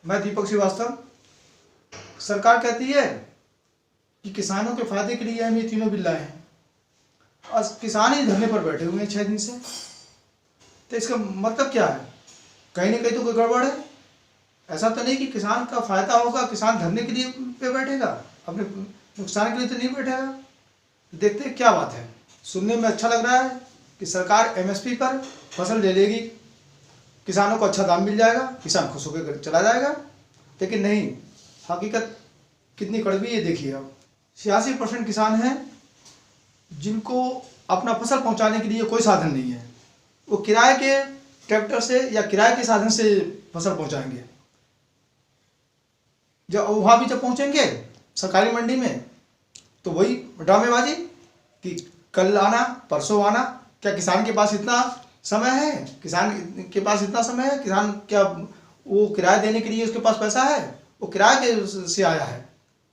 मैं दीपक श्रीवास्तव। सरकार कहती है कि किसानों के फायदे के लिए हम ये तीनों बिल लाए हैं और किसान ही धरने पर बैठे हुए हैं 6 दिन से। तो इसका मतलब क्या है? कहीं ना कहीं तो कोई गड़बड़ है। ऐसा तो नहीं कि किसान का फायदा होगा, किसान धरने के लिए पे बैठेगा, अपने नुकसान के लिए तो नहीं बैठेगा। देखते हैं क्या बात है। सुनने में अच्छा लग रहा है कि सरकार एमएसपी पर फसल ले लेगी, किसानों को अच्छा दाम मिल जाएगा, किसान खुश होकर चला जाएगा। लेकिन नहीं, हकीकत कितनी कड़वी है देखिए आप। 86% किसान हैं जिनको अपना फसल पहुंचाने के लिए कोई साधन नहीं है। वो किराए के ट्रैक्टर से या किराए के साधन से फसल पहुंचाएंगे। जब वहाँ भी जब पहुंचेंगे सरकारी मंडी में तो वही ड्रामेबाजी कि कल आना परसों आना। क्या किसान के पास इतना समय है? किसान के पास इतना समय है? किसान क्या वो किराया देने के लिए उसके पास पैसा है? वो किराए के से आया है,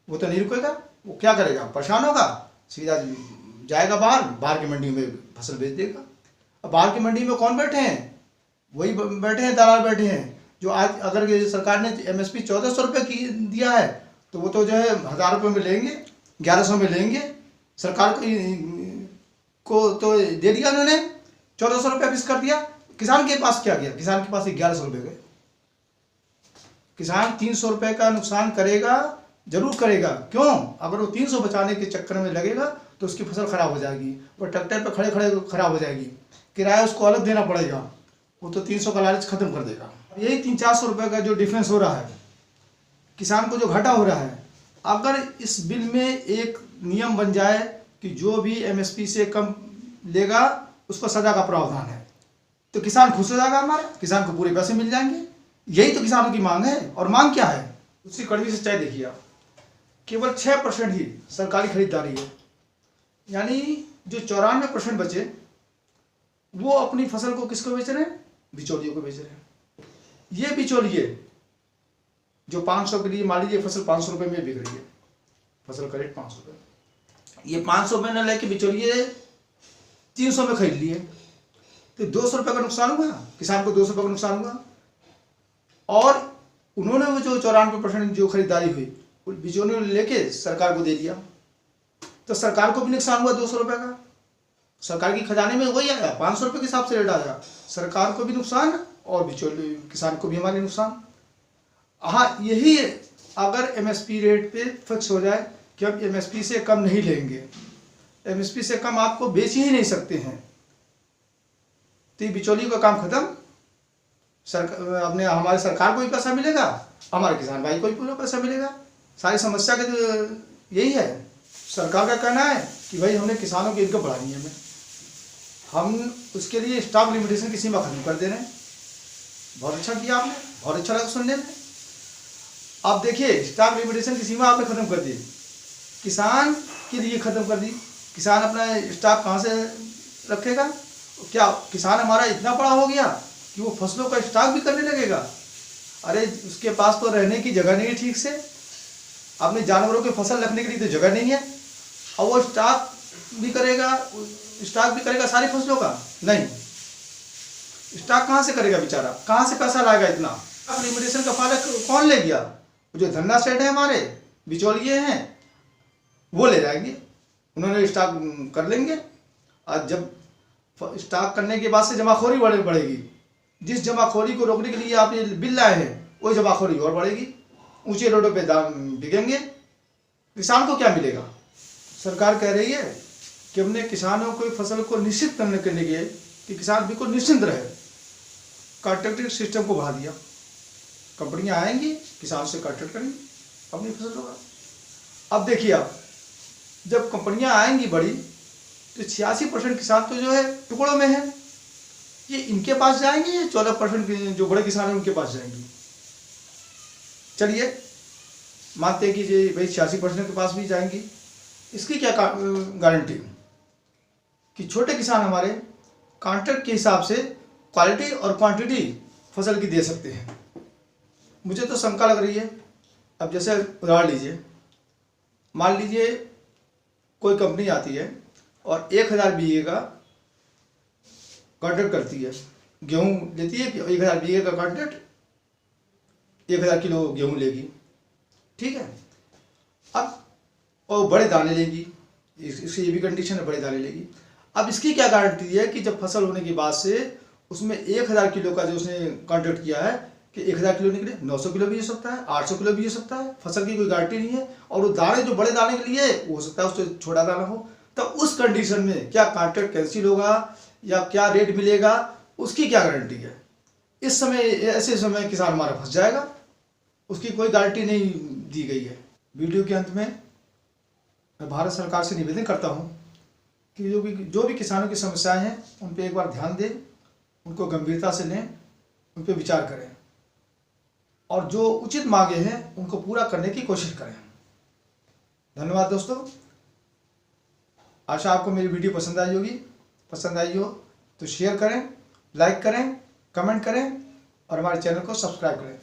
वो तो नहीं रुकेगा। वो क्या करेगा? परेशान होगा, सीधा जाएगा बाहर की मंडी में फसल बेच देगा। अब बाहर की मंडी में कौन बैठे हैं? वही बैठे हैं, दलाल बैठे हैं जो आज अगर सरकार ने एमएसपी 1400 रुपये की दिया है तो वो तो जो है 1000 रुपये में लेंगे, 1100 में लेंगे। सरकार को तो दे दिया उन्होंने, 1400 रुपये फिक्स कर दिया। किसान के पास क्या गया? किसान के पास 1100 रुपये गए। किसान 300 रुपये का नुकसान करेगा, जरूर करेगा। क्यों? अगर वो 300 बचाने के चक्कर में लगेगा तो उसकी फसल खराब हो जाएगी, वो ट्रैक्टर पर खड़े खड़े खराब हो जाएगी, किराया उसको अलग देना पड़ेगा, वो तो 300 का लालच खत्म कर देगा। यही 300-400 रुपये का जो डिफरेंस हो रहा है, किसान को जो घाटा हो रहा है, अगर इस बिल में एक नियम बन जाए कि जो भी एमएसपी से कम लेगा उसको सजा का प्रावधान है तो किसान खुश हो जाएगा। हमारा किसान को पूरे पैसे मिल जाएंगे। यही तो किसानों की मांग है। और मांग क्या है? उसकी कड़वी सच्चाई देखिए आप। केवल 6% ही सरकारी खरीदारी है, यानी जो 94% बचे वो अपनी फसल को किसको बेच रहे हैं? बिचौलियों को बेच रहे हैं। ये बिचौलिए जो 500 के लिए, मान लीजिए फसल 500 रुपये में बिक रही है, फसल का रेट 500 रुपये, ये 500 में न लेके बिचौलिए 300 में खरीद लिए तो 200 रुपये का नुकसान हुआ, किसान को 200 रुपये का नुकसान हुआ। और उन्होंने वो जो 94% जो खरीदारी हुई बिचौलियों ने लेके सरकार को दे दिया तो सरकार को भी नुकसान हुआ 200 रुपये का। सरकार की खजाने में वही आया, 500 रुपये के हिसाब से रेट आया, सरकार को भी नुकसान और बिचौलिए किसान को भी हमारे नुकसान। हाँ, यही अगर एमएसपी रेट पे फिक्स हो जाए कि अब एमएसपी से कम नहीं लेंगे, एमएसपी से कम आपको बेच ही नहीं सकते हैं, तो बिचौलियों का काम खत्म। अपने हमारे सरकार को भी पैसा मिलेगा, हमारे किसान भाई को भी पूरा पैसा मिलेगा। सारी समस्या के तो यही है। सरकार का कहना है कि भाई हमने किसानों की इनकम बढ़ानी है, हम उसके लिए स्टॉक लिमिटेशन की सीमा खत्म कर दे रहे हैं। बहुत अच्छा किया आपने, बहुत अच्छा लगा सुनने में। आप देखिए, स्टॉक लिमिटेशन की सीमा आपने खत्म कर दी, किसान के लिए खत्म कर दी। किसान अपना स्टॉक कहाँ से रखेगा? क्या किसान हमारा इतना बड़ा हो गया कि वो फसलों का स्टॉक भी करने लगेगा? अरे उसके पास तो रहने की जगह नहीं है ठीक से, अपने जानवरों के फसल रखने के लिए तो जगह नहीं है, और वो स्टॉक भी करेगा सारी फसलों का? नहीं, स्टॉक कहाँ से करेगा बेचारा? कहाँ से पैसा लाएगा इतना? लिमिटेशन का फायदा कौन ले गया? जो धन्ना सेठ है, हमारे बिचौलिए हैं, वो ले जाएंगे। उन्होंने स्टॉक कर लेंगे और जब स्टॉक करने के बाद से जमाखोरी बढ़ेगी। जिस जमाखोरी को रोकने के लिए आप ये बिल लाए हैं वही जमाखोरी और बढ़ेगी, ऊंचे रोडों पे दाम बिकेंगे। किसान को क्या मिलेगा? सरकार कह रही है कि हमने किसानों को फसल को निश्चित करने के लिए कि किसान बिल्कुल निश्चिंत रहे, कॉन्ट्रैक्टिंग सिस्टम को बढ़ा दिया। कंपनियां आएंगी, किसान से कॉन्ट्रैक्ट करेंगी अपनी फसलों का। अब देखिए आप, जब कंपनियां आएंगी बड़ी तो 86% किसान तो जो है टुकड़ों में है, ये इनके पास जाएंगे या 14% जो बड़े किसान हैं उनके पास जाएंगी? चलिए मानते हैं कि भाई 86% के पास भी जाएंगी, इसकी क्या गारंटी कि छोटे किसान हमारे कॉन्ट्रैक्ट के हिसाब से क्वालिटी और क्वांटिटी फसल की दे सकते हैं? मुझे तो शंका लग रही है। अब जैसे उदाहरण लीजिए, मान लीजिए कोई कंपनी आती है और 1000 बीघे का कॉन्ट्रैक्ट करती है, गेहूँ लेती है 1000 बीघे का कॉन्ट्रैक्ट 1000 किलो गेहूँ लेगी, ठीक है। अब वो बड़े दाने लेगी, इसकी ये भी कंडीशन है, बड़े दाने लेगी। अब इसकी क्या गारंटी है कि जब फसल होने के बाद से उसमें 1000 किलो का जो उसने कॉन्ट्रैक्ट किया है कि 1000 किलो निकले, 900 किलो भी हो सकता है, 800 किलो भी हो सकता है, फसल की कोई गारंटी नहीं है। और वो दाने जो बड़े दाने के लिए वो हो सकता है उससे छोटा दाना हो, तो उस कंडीशन में क्या कॉन्ट्रैक्ट कैंसिल होगा या क्या रेट मिलेगा, उसकी क्या गारंटी है। इस समय, ऐसे समय किसान हमारा फंस जाएगा, उसकी कोई गारंटी नहीं दी गई है। वीडियो के अंत में मैं भारत सरकार से निवेदन करता हूँ कि जो भी किसानों की समस्याएं हैं उन पर एक बार ध्यान दें, उनको गंभीरता से लें, उन पर विचार करें और जो उचित मांगे हैं उनको पूरा करने की कोशिश करें। धन्यवाद दोस्तों। आशा आपको मेरी वीडियो पसंद आई होगी। पसंद आई हो तो शेयर करें, लाइक करें, कमेंट करें और हमारे चैनल को सब्सक्राइब करें।